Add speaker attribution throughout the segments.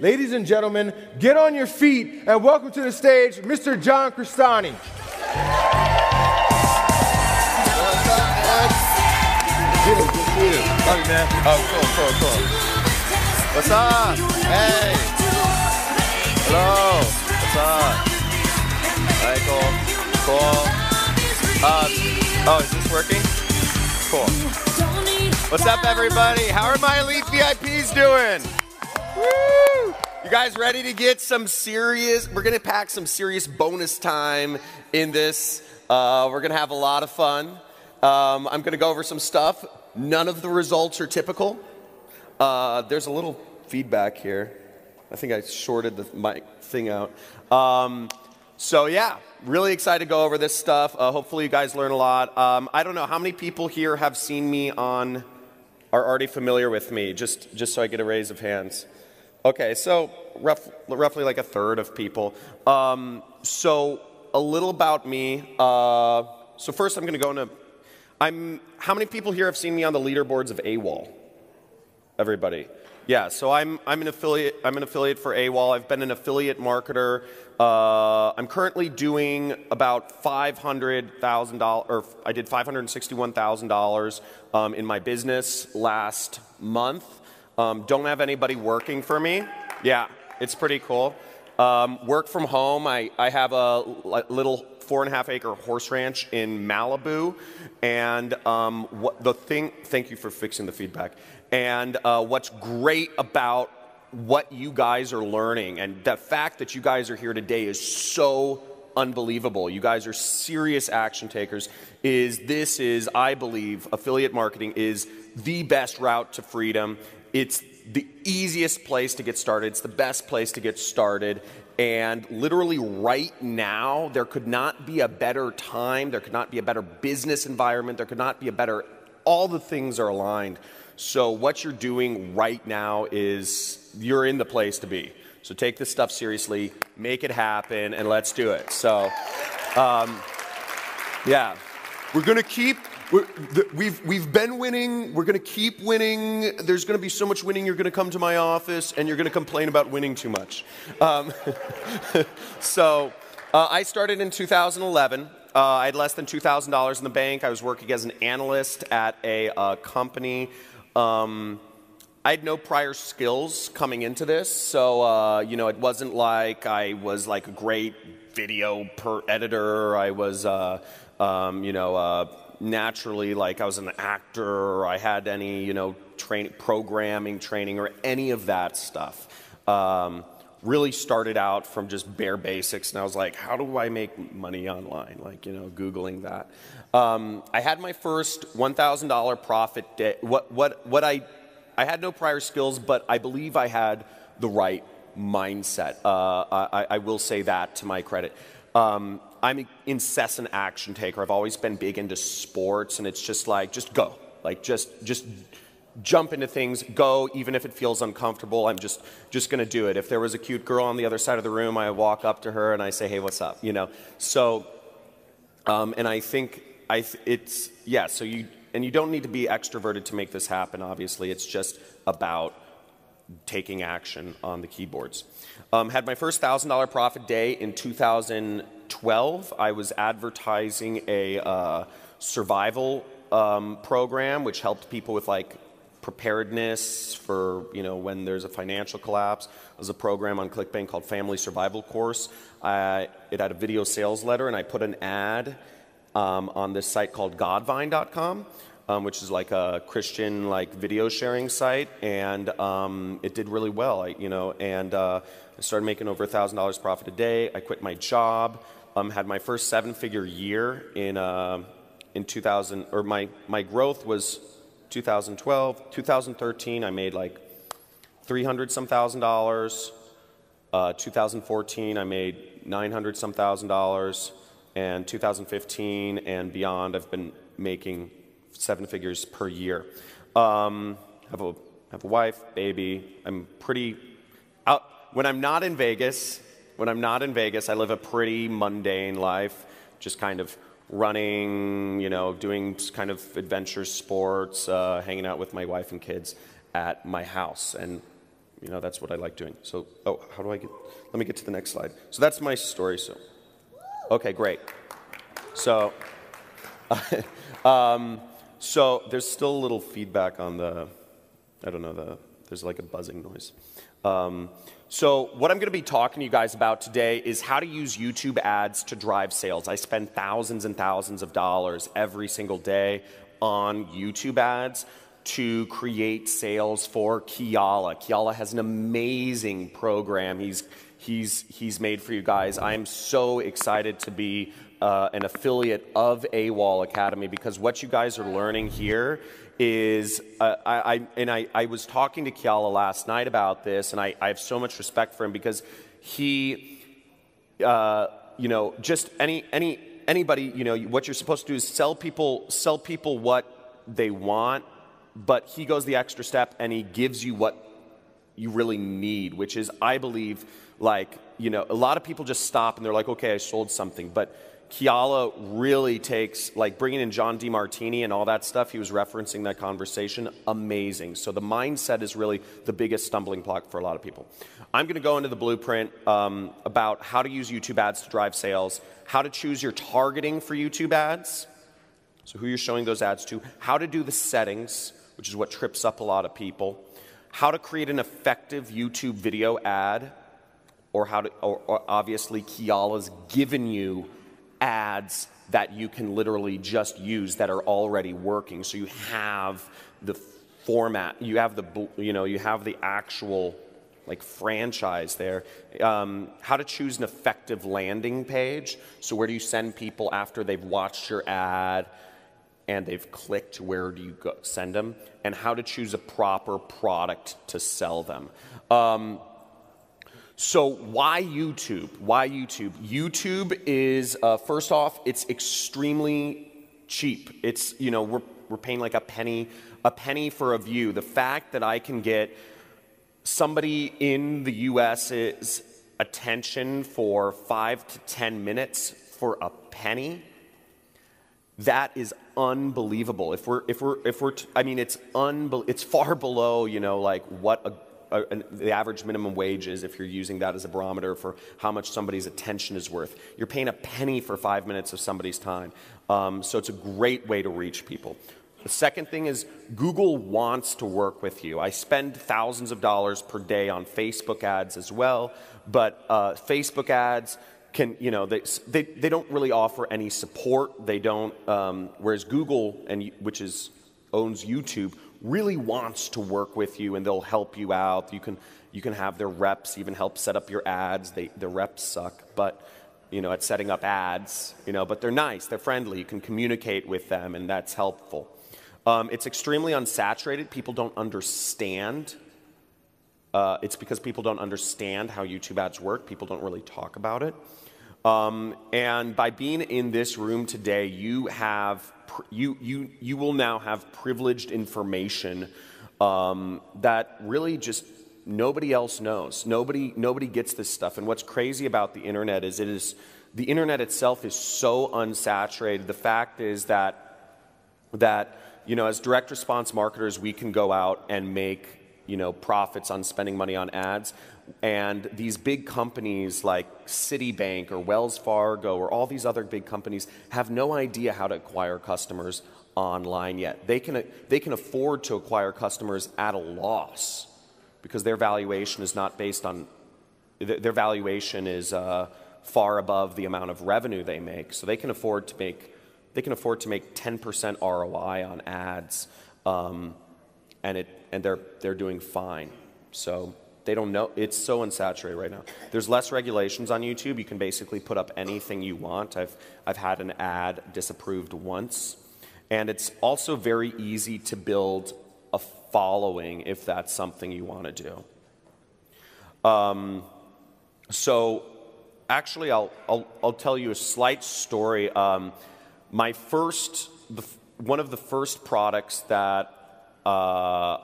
Speaker 1: ladies and gentlemen, get on your feet and welcome to the stage, Mr. John Crestani.
Speaker 2: What's up, man? Good to see you. Love you, man. Oh, cool. What's up? Hey. Hello. What's up? Michael. Cool. Oh, is this working? Cool. What's up, everybody? How are my elite VIPs doing? Woo! You guys ready to get some serious? We're gonna pack some serious bonus time in this. We're gonna have a lot of fun. I'm gonna go over some stuff. None of the results are typical. There's a little feedback here. I think I shorted the mic thing out. So yeah, really excited to go over this stuff. Hopefully you guys learn a lot. I don't know, how many people here have seen me are already familiar with me, just so I get a raise of hands. Okay, so roughly like a third of people. So a little about me. So first I'm gonna go into, how many people here have seen me on the leaderboards of AWOL? Everybody. Yeah, so I'm an affiliate for AWOL. I've been an affiliate marketer. I'm currently doing about $500,000, or I did $561,000 in my business last month. Don't have anybody working for me. Yeah, it's pretty cool. Work from home. I have a little 4.5-acre horse ranch in Malibu, and thank you for fixing the feedback. And what's great about what you guys are learning, and the fact that you guys are here today is so unbelievable. You guys are serious action takers. I believe, affiliate marketing is the best route to freedom. It's the easiest place to get started. It's the best place to get started. And literally right now, there could not be a better time. There could not be a better business environment. There could not be a better, all the things are aligned. So what you're doing right now is, you're in the place to be. So take this stuff seriously, make it happen, and let's do it. So, yeah, we're gonna keep, we've been winning, we're gonna keep winning. There's gonna be so much winning, you're gonna come to my office and you're gonna complain about winning too much. I started in 2011. I had less than $2,000 in the bank. I was working as an analyst at a company. I had no prior skills coming into this, so you know, it wasn't like I was like a great video editor. I was, naturally, like I was an actor, or I had any, programming training or any of that stuff. Really started out from just bare basics, and I was like, how do I make money online? Like, Googling that. I had my first $1,000 profit day. I had no prior skills, but I believe I had the right mindset. I will say that to my credit. I'm an incessant action taker. I've always been big into sports, and it's just like, just go. Like, just jump into things, go, even if it feels uncomfortable. I'm just going to do it. If there was a cute girl on the other side of the room, I walk up to her and I say, hey, what's up? So, and I think so you don't need to be extroverted to make this happen, obviously. It's just about taking action on the keyboards. Had my first $1,000 profit day in 2012. I was advertising a survival program, which helped people with like preparedness for, when there's a financial collapse. It was a program on ClickBank called Family Survival Course. It had a video sales letter, and I put an ad on this site called Godvine.com, which is like a Christian video sharing site, and it did really well. I started making over $1,000 profit a day. I quit my job, had my first 7-figure year in 2000, or my growth was 2012. 2013, I made like $300-some thousand. 2014, I made $900-some thousand. And 2015 and beyond, I've been making 7 figures per year. Have a wife, baby. I'm pretty out. When I'm not in Vegas, I live a pretty mundane life, just kind of running, doing kind of adventure sports, hanging out with my wife and kids at my house. And,
Speaker 3: You know, that's what I like doing. So, oh, how do I get, let me get to the next slide. So that's my story. So, okay, great. So, so there's still a little feedback on the, I don't know, there's like a buzzing noise. So what I'm going to be talking to you guys about today is how to use YouTube ads to drive sales. I spend thousands and thousands of dollars every single day on YouTube ads to create sales for Kiala. Kiala has an amazing program he's made for you guys. I'm so excited to be an affiliate of AWOL Academy, because what you guys are learning here is, I was talking to Kiala last night about this, and I have so much respect for him, because he, you know, just anybody, you know, what you're supposed to do is sell people what they want, but he goes the extra step and he gives you what you really need, which is, I believe, like, you know, a lot of people just stop and they're like, okay, I sold something, but Kiala really takes, like bringing in John DeMartini and all that stuff, he was referencing that conversation, amazing. So the mindset is really the biggest stumbling block for a lot of people. I'm going to go into the blueprint about how to use YouTube ads to drive sales, how to choose your targeting for YouTube ads, so who you're showing those ads to, how to do the settings, which is what trips up a lot of people, how to create an effective YouTube video ad, or how to, or obviously Kiala's given you ads that you can literally just use that are already working. So you have the format, you have the, you know, you have the actual like franchise there. How to choose an effective landing page. So where do you send people after they've watched your ad and they've clicked, where do you go, send them? And how to choose a proper product to sell them. So why YouTube? Why YouTube? YouTube is, first off, it's extremely cheap. It's, you know, we're paying like a penny for a view. The fact that I can get somebody in the US's attention for 5 to 10 minutes for a penny, that is unbelievable. I mean, it's far below, you know, like what the average minimum wage is, if you're using that as a barometer for how much somebody's attention is worth. You're paying a penny for 5 minutes of somebody's time. So it's a great way to reach people. The second thing is Google wants to work with you. I spend thousands of dollars per day on Facebook ads as well, but Facebook ads can, you know, they don't really offer any support. They don't, whereas Google, which owns YouTube, really wants to work with you, and they'll help you out. You can have their reps even help set up your ads. The reps suck, but you know, at setting up ads, you know, but they're nice, they're friendly. You can communicate with them, and that's helpful. It's extremely unsaturated. People don't understand. It's because people don't understand how YouTube ads work. People don't really talk about it. And by being in this room today, you will now have privileged information that really just nobody else knows. Nobody gets this stuff. And what's crazy about the internet is the internet itself is so unsaturated. The fact is that you know, as direct response marketers, we can go out and make, you know, profits on spending money on ads. And these big companies like Citibank or Wells Fargo or all these other big companies have no idea how to acquire customers online yet. They can afford to acquire customers at a loss because their valuation is not based on, their valuation is far above the amount of revenue they make. So they can afford to make 10% ROI on ads, and they're doing fine. So they don't know. It's so unsaturated right now. There's less regulations on YouTube. You can basically put up anything you want. I've had an ad disapproved once, and it's also very easy to build a following if that's something you want to do. So actually, I'll tell you a slight story. One of the first products that I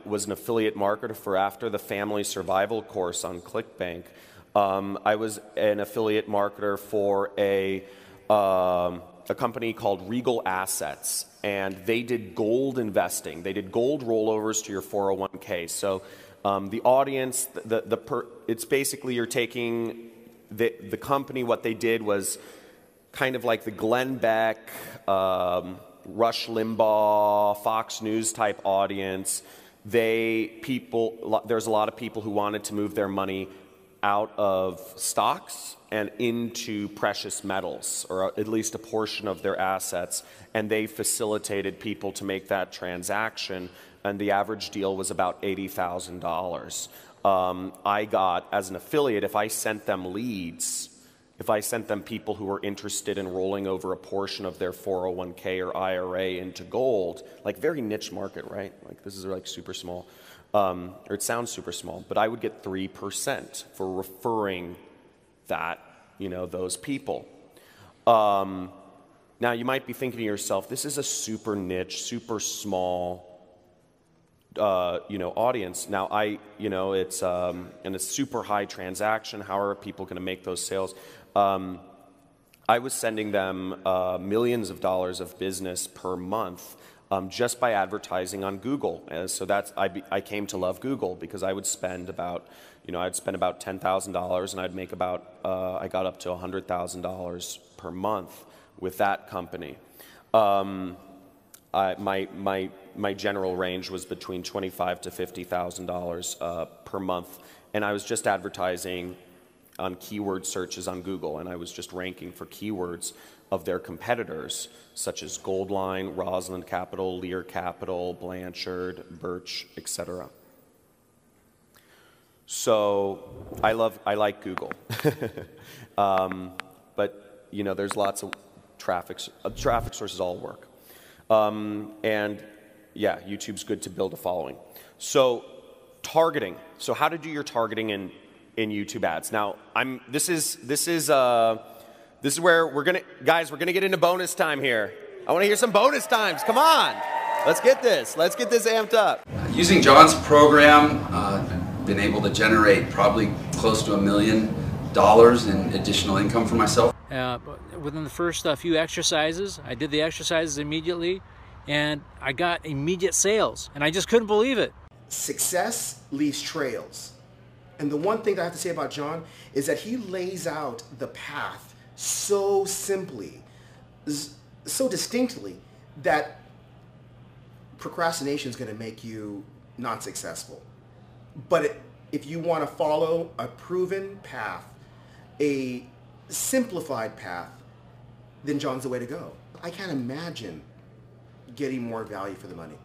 Speaker 3: was an affiliate marketer for after the family survival course on ClickBank. I was an affiliate marketer for a company called Regal Assets, and they did gold investing. They did gold rollovers to your 401k. So The audience, it's basically you're taking the company. What they did was kind of like the Glenn Beck, Rush Limbaugh, Fox News type audience. There's a lot of people who wanted to move their money out of stocks and into precious metals, or at least a portion of their assets, and they facilitated people to make that transaction, and the average deal was about $80,000. I got, as an affiliate, if I sent them leads, if I sent them people who were interested in rolling over a portion of their 401k or IRA into gold, like very niche market, right? Like this is like super small, or it sounds super small, but I would get 3% for referring that, those people. Now you might be thinking to yourself, this is a super niche, super small, audience. Now it's in a super high transaction. How are people going to make those sales? I was sending them millions of dollars of business per month just by advertising on Google. So I came to love Google because I would spend about, I'd spend about $10,000 and I'd make about, I got up to $100,000 per month with that company. My general range was between $25,000 to $50,000 per month, and I was just advertising on keyword searches on Google, and I was just ranking for keywords of their competitors, such as Goldline, Roslyn Capital, Lear Capital, Blanchard, Birch, etc. So I like Google, but there's lots of traffic sources all work, and yeah, YouTube's good to build a following. So targeting. So how to do your targeting in YouTube ads. Now, this is where we're gonna get into bonus time here. I want to hear some bonus times. Come on, let's get this amped up.
Speaker 4: Using John's program, been able to generate probably close to $1 million in additional income for myself.
Speaker 5: Within the first few exercises, I did the exercises immediately, and I got immediate sales, and I just couldn't believe it.
Speaker 6: Success leaves trails. And the one thing that I have to say about John is that he lays out the path so simply, so distinctly, that procrastination is going to make you not successful. But if you want to follow a proven path, a simplified path, then John's the way to go. I can't imagine getting more value for the money.